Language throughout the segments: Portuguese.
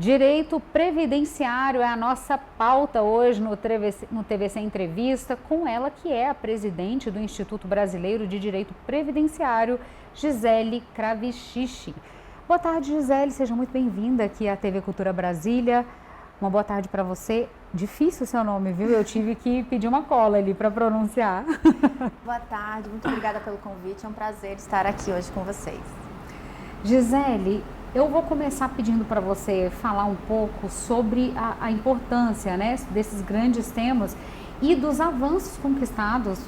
Direito previdenciário é a nossa pauta hoje no TVC Entrevista, com ela que é a presidente do Instituto Brasileiro de Direito Previdenciário, Gisele Cravichichi. Boa tarde, Gisele, seja muito bem-vinda aqui à TV Cultura Brasília. Uma boa tarde para você. Difícil o seu nome, viu? Eu tive que pedir uma cola ali para pronunciar. Boa tarde, muito obrigada pelo convite. É um prazer estar aqui hoje com vocês. Gisele, eu vou começar pedindo para você falar um pouco sobre a importância, né, desses grandes temas e dos avanços conquistados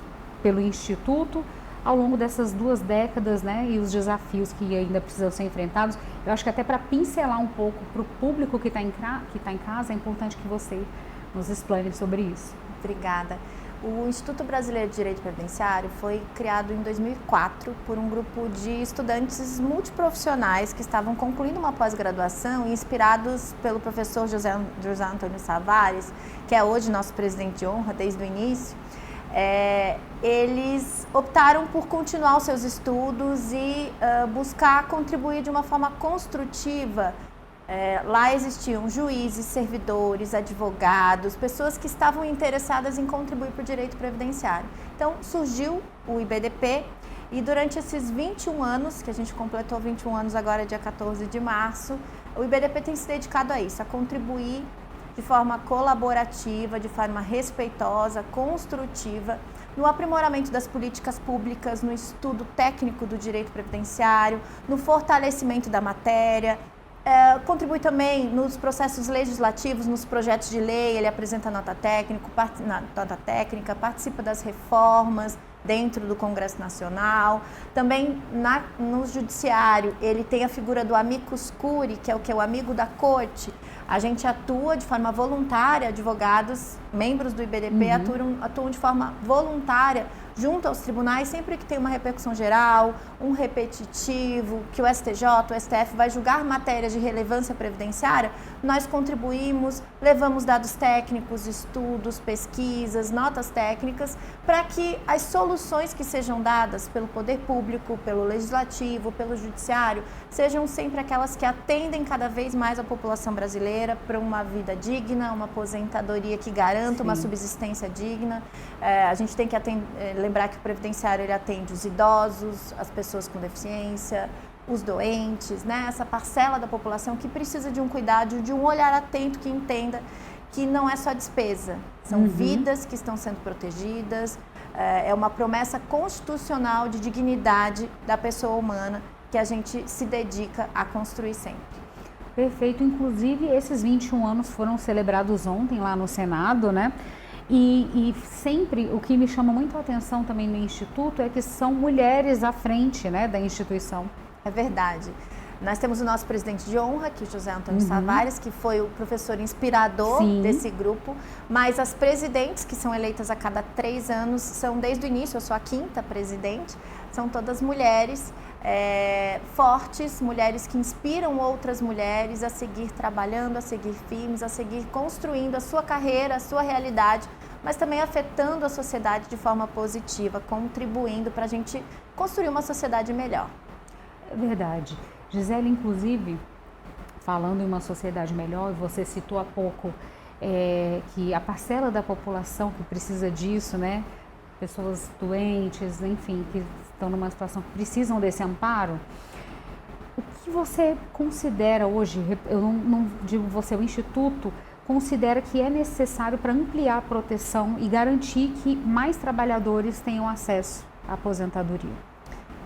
pelo Instituto ao longo dessas 2 décadas, né, e os desafios que ainda precisam ser enfrentados. Eu acho que até para pincelar um pouco para o público que está em casa, é importante que você nos explane sobre isso. Obrigada. O Instituto Brasileiro de Direito Previdenciário foi criado em 2004 por um grupo de estudantes multiprofissionais que estavam concluindo uma pós-graduação e inspirados pelo professor José Antônio Savares, que é hoje nosso presidente de honra desde o início. Eles optaram por continuar os seus estudos e buscar contribuir de uma forma construtiva. Lá existiam juízes, servidores, advogados, pessoas que estavam interessadas em contribuir para o direito previdenciário. Então surgiu o IBDP e durante esses 21 anos, que a gente completou 21 anos agora dia 14 de março, o IBDP tem se dedicado a isso, a contribuir de forma colaborativa, de forma respeitosa, construtiva, no aprimoramento das políticas públicas, no estudo técnico do direito previdenciário, no fortalecimento da matéria. Contribui também nos processos legislativos, nos projetos de lei, ele apresenta nota técnica, participa das reformas dentro do Congresso Nacional. Também no Judiciário, ele tem a figura do amicus curiae, que é o amigo da corte. A gente atua de forma voluntária, advogados, membros do IBDP atuam de forma voluntária junto aos tribunais, sempre que tem uma repercussão geral, um repetitivo, que o STJ, o STF vai julgar matérias de relevância previdenciária, nós contribuímos, levamos dados técnicos, estudos, pesquisas, notas técnicas, para que as soluções que sejam dadas pelo poder público, pelo legislativo, pelo judiciário, sejam sempre aquelas que atendem cada vez mais a população brasileira para uma vida digna, uma aposentadoria que garanta uma subsistência digna. A gente tem que lembrar que o previdenciário ele atende os idosos, as pessoas com deficiência, os doentes, né? Essa parcela da população que precisa de um cuidado, de um olhar atento que entenda que não é só despesa, são vidas que estão sendo protegidas, é uma promessa constitucional de dignidade da pessoa humana que a gente se dedica a construir sempre. Perfeito, inclusive esses 21 anos foram celebrados ontem lá no Senado, né? E sempre o que me chama muito a atenção também no Instituto é que são mulheres à frente, né, da instituição. É verdade. Nós temos o nosso presidente de honra, que é o José Antônio Savares, que foi o professor inspirador desse grupo, mas as presidentes, que são eleitas a cada 3 anos, são desde o início, eu sou a 5ª presidente, são todas mulheres fortes, mulheres que inspiram outras mulheres a seguir trabalhando, a seguir firmes, a seguir construindo a sua carreira, a sua realidade, mas também afetando a sociedade de forma positiva, contribuindo para a gente construir uma sociedade melhor. É verdade. Gisele, inclusive, falando em uma sociedade melhor, você citou há pouco que a parcela da população que precisa disso, né? Pessoas doentes, enfim, que estão numa situação que precisam desse amparo. O que você considera hoje, eu não digo você, o Instituto considera que é necessário para ampliar a proteção e garantir que mais trabalhadores tenham acesso à aposentadoria?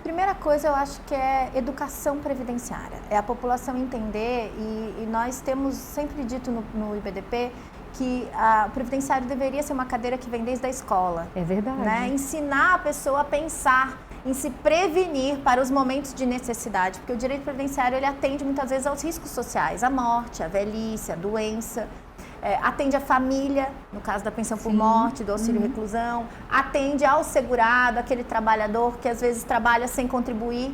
Primeira coisa, eu acho que é educação previdenciária, é a população entender e nós temos sempre dito no IBDP que o previdenciário deveria ser uma cadeira que vem desde a escola. É verdade. Né? Ensinar a pessoa a pensar em se prevenir para os momentos de necessidade, porque o direito previdenciário ele atende muitas vezes aos riscos sociais, a morte, a velhice, a doença. Atende a família, no caso da pensão por morte, do auxílio reclusão, atende ao segurado, aquele trabalhador que às vezes trabalha sem contribuir,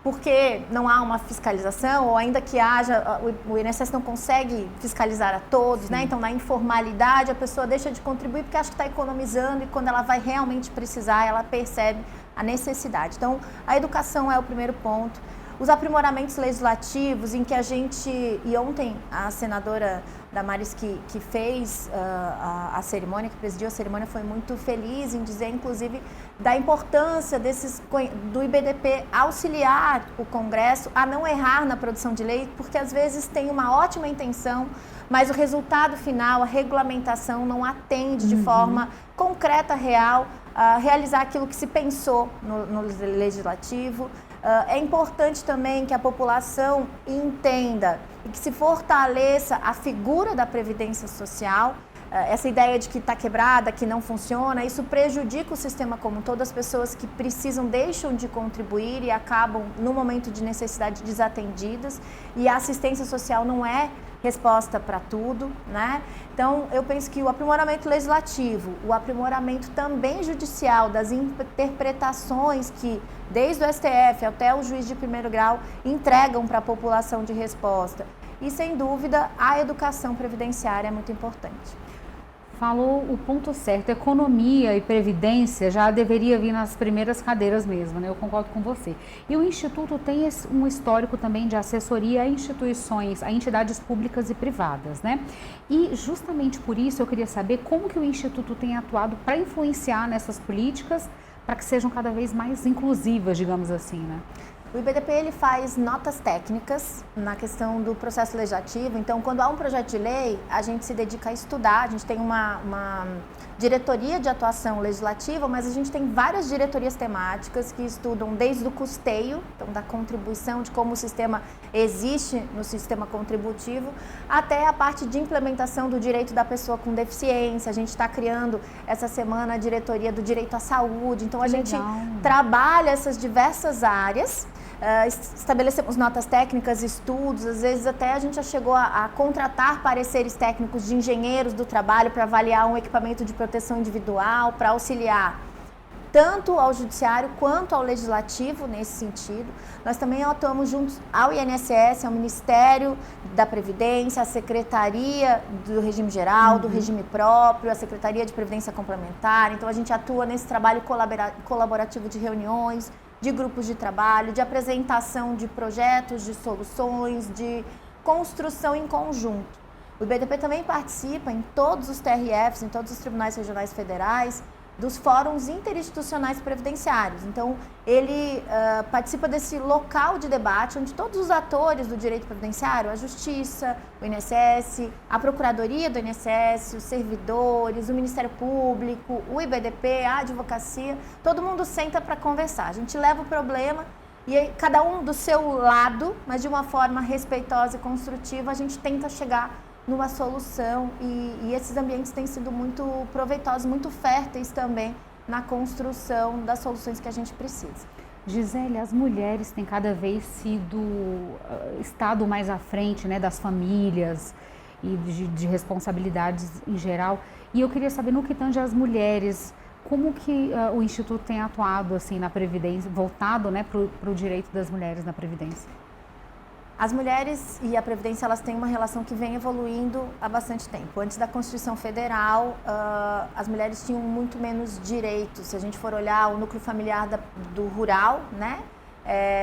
porque não há uma fiscalização, ou ainda que haja, o INSS não consegue fiscalizar a todos, né? Então na informalidade a pessoa deixa de contribuir porque acha que está economizando e quando ela vai realmente precisar, ela percebe a necessidade. Então a educação é o primeiro ponto. os aprimoramentos legislativos em que a gente, e ontem a senadora Damares que fez a cerimônia, que presidiu a cerimônia, foi muito feliz em dizer, inclusive, da importância do IBDP auxiliar o Congresso a não errar na produção de lei, porque às vezes tem uma ótima intenção, mas o resultado final, a regulamentação, não atende de forma concreta, real, a realizar aquilo que se pensou no legislativo. É importante também que a população entenda e que se fortaleça a figura da Previdência Social. Essa ideia de que está quebrada, que não funciona, isso prejudica o sistema como um todo. As pessoas que precisam deixam de contribuir e acabam, no momento de necessidade, desatendidas. E a assistência social não é resposta para tudo, né? Então, eu penso que o aprimoramento legislativo, o aprimoramento também judicial, das interpretações que, desde o STF até o juiz de primeiro grau, entregam para a população de resposta. E, sem dúvida, a educação previdenciária é muito importante. Falou o ponto certo, economia e previdência já deveria vir nas primeiras cadeiras mesmo, né? Eu concordo com você. E o Instituto tem um histórico também de assessoria a instituições, a entidades públicas e privadas, né? E justamente por isso eu queria saber como que o Instituto tem atuado para influenciar nessas políticas, para que sejam cada vez mais inclusivas, digamos assim, né? O IBDP ele faz notas técnicas na questão do processo legislativo. Então, quando há um projeto de lei, a gente se dedica a estudar. A gente tem uma diretoria de atuação legislativa, mas a gente tem várias diretorias temáticas que estudam desde o custeio, então da contribuição, de como o sistema existe no sistema contributivo, até a parte de implementação do direito da pessoa com deficiência. A gente está criando essa semana a diretoria do direito à saúde. Então, a gente trabalha essas diversas áreas. Estabelecemos notas técnicas, estudos, às vezes até a gente já chegou a contratar pareceres técnicos de engenheiros do trabalho para avaliar um equipamento de proteção individual, para auxiliar tanto ao judiciário quanto ao legislativo nesse sentido. Nós também atuamos juntos ao INSS, ao Ministério da Previdência, à Secretaria do Regime Geral, do Regime Próprio, à Secretaria de Previdência Complementar. Então a gente atua nesse trabalho colaborativo de reuniões, de grupos de trabalho, de apresentação de projetos, de soluções, de construção em conjunto. O IBDP também participa em todos os TRFs, em todos os tribunais regionais federais, dos fóruns interinstitucionais previdenciários. Então, ele participa desse local de debate onde todos os atores do direito previdenciário, a Justiça, o INSS, a Procuradoria do INSS, os servidores, o Ministério Público, o IBDP, a advocacia, todo mundo senta para conversar. A gente leva o problema e aí, cada um do seu lado, mas de uma forma respeitosa e construtiva, a gente tenta chegar numa solução e esses ambientes têm sido muito proveitosos, muito férteis também na construção das soluções que a gente precisa. Gisele, as mulheres têm cada vez estado mais à frente, né, das famílias e de responsabilidades em geral. E eu queria saber, no que tange às mulheres, como que o Instituto tem atuado assim na Previdência, voltado, né, para o direito das mulheres na Previdência? As mulheres e a Previdência, elas têm uma relação que vem evoluindo há bastante tempo. Antes da Constituição Federal, as mulheres tinham muito menos direitos. Se a gente for olhar o núcleo familiar do rural, né,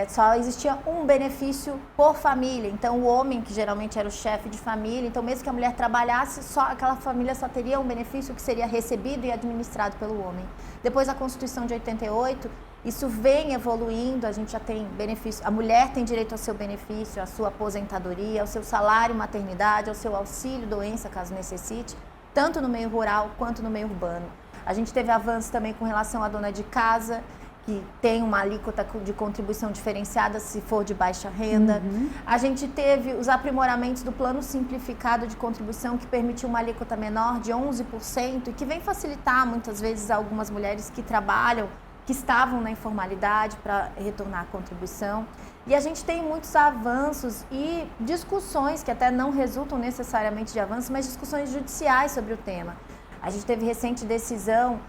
só existia um benefício por família. Então, o homem, que geralmente era o chefe de família, então mesmo que a mulher trabalhasse, aquela família só teria um benefício que seria recebido e administrado pelo homem. Depois da Constituição de 88, isso vem evoluindo, a gente já tem benefício, a mulher tem direito ao seu benefício, à sua aposentadoria, ao seu salário maternidade, ao seu auxílio doença, caso necessite, tanto no meio rural quanto no meio urbano. A gente teve avanço também com relação à dona de casa, que tem uma alíquota de contribuição diferenciada se for de baixa renda. A gente teve os aprimoramentos do plano simplificado de contribuição, que permitiu uma alíquota menor de 11% e que vem facilitar muitas vezes algumas mulheres que trabalham, que estavam na informalidade, para retornar a contribuição. E a gente tem muitos avanços e discussões que até não resultam necessariamente de avanços, mas discussões judiciais sobre o tema. A gente teve recente decisão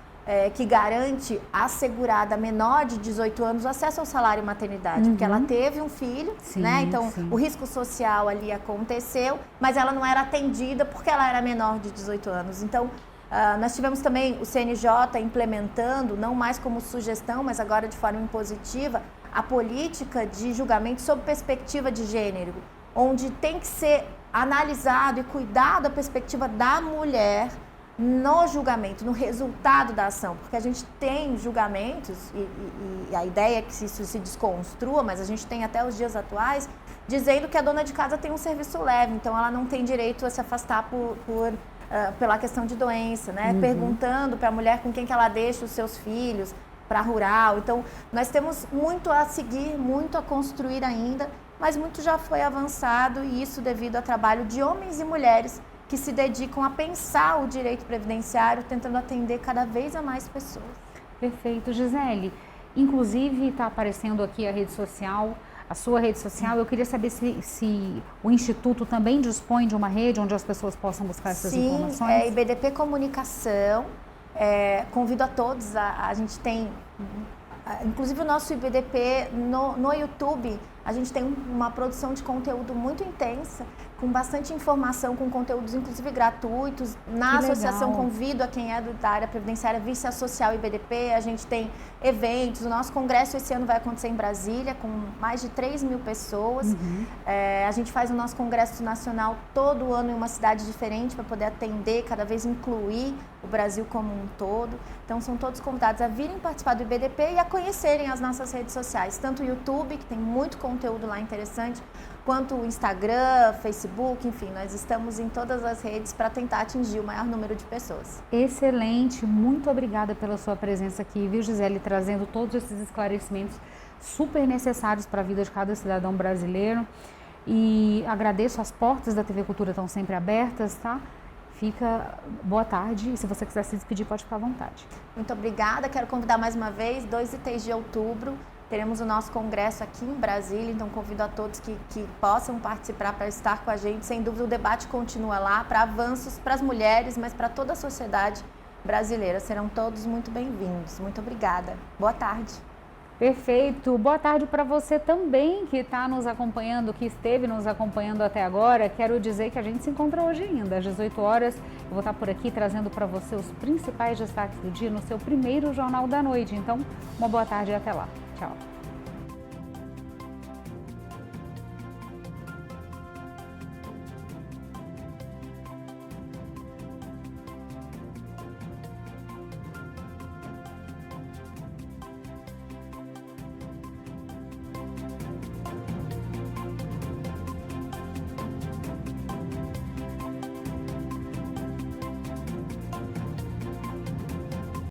que garante à segurada menor de 18 anos o acesso ao salário maternidade, porque ela teve um filho, né? Então o risco social ali aconteceu, mas ela não era atendida porque ela era menor de 18 anos. Então, nós tivemos também o CNJ implementando, não mais como sugestão, mas agora de forma impositiva, a política de julgamento sob perspectiva de gênero, onde tem que ser analisado e cuidado a perspectiva da mulher no julgamento, no resultado da ação, porque a gente tem julgamentos e a ideia é que isso se desconstrua, mas a gente tem até os dias atuais dizendo que a dona de casa tem um serviço leve, então ela não tem direito a se afastar pela questão de doença, né? Perguntando para a mulher com quem que ela deixa os seus filhos, para rural. Então, nós temos muito a seguir, muito a construir ainda, mas muito já foi avançado e isso devido ao trabalho de homens e mulheres que se dedicam a pensar o direito previdenciário, tentando atender cada vez a mais pessoas. Perfeito, Gisele. Inclusive, está aparecendo aqui a rede social, a sua rede social. Eu queria saber se o Instituto também dispõe de uma rede onde as pessoas possam buscar essas informações. Sim, IBDP Comunicação. Convido a todos, a gente tem, inclusive o nosso IBDP no YouTube, a gente tem uma produção de conteúdo muito intensa, com bastante informação, com conteúdos inclusive gratuitos. Na associação convido a quem é da área previdenciária vir se associar ao IBDP, a gente tem eventos, o nosso congresso esse ano vai acontecer em Brasília, com mais de 3.000 pessoas. A gente faz o nosso congresso nacional todo ano em uma cidade diferente, para poder atender, cada vez incluir o Brasil como um todo. Então são todos convidados a virem participar do IBDP e a conhecerem as nossas redes sociais, tanto o YouTube, que tem muito conteúdo lá interessante, quanto o Instagram, Facebook, enfim, nós estamos em todas as redes para tentar atingir o maior número de pessoas. Excelente, muito obrigada pela sua presença aqui, viu, Gisele, trazendo todos esses esclarecimentos super necessários para a vida de cada cidadão brasileiro. E agradeço, as portas da TV Cultura estão sempre abertas, tá? Fica boa tarde e se você quiser se despedir, pode ficar à vontade. Muito obrigada, quero convidar mais uma vez, 2 e 3 de outubro, teremos o nosso congresso aqui em Brasília, então convido a todos que possam participar para estar com a gente. Sem dúvida o debate continua lá para avanços para as mulheres, mas para toda a sociedade brasileira. Serão todos muito bem-vindos. Muito obrigada. Boa tarde. Perfeito. Boa tarde para você também que está nos acompanhando, que esteve nos acompanhando até agora. Quero dizer que a gente se encontra hoje ainda, às 18 horas. Eu vou estar por aqui trazendo para você os principais destaques do dia no seu primeiro Jornal da Noite. Então, uma boa tarde e até lá. Tchau.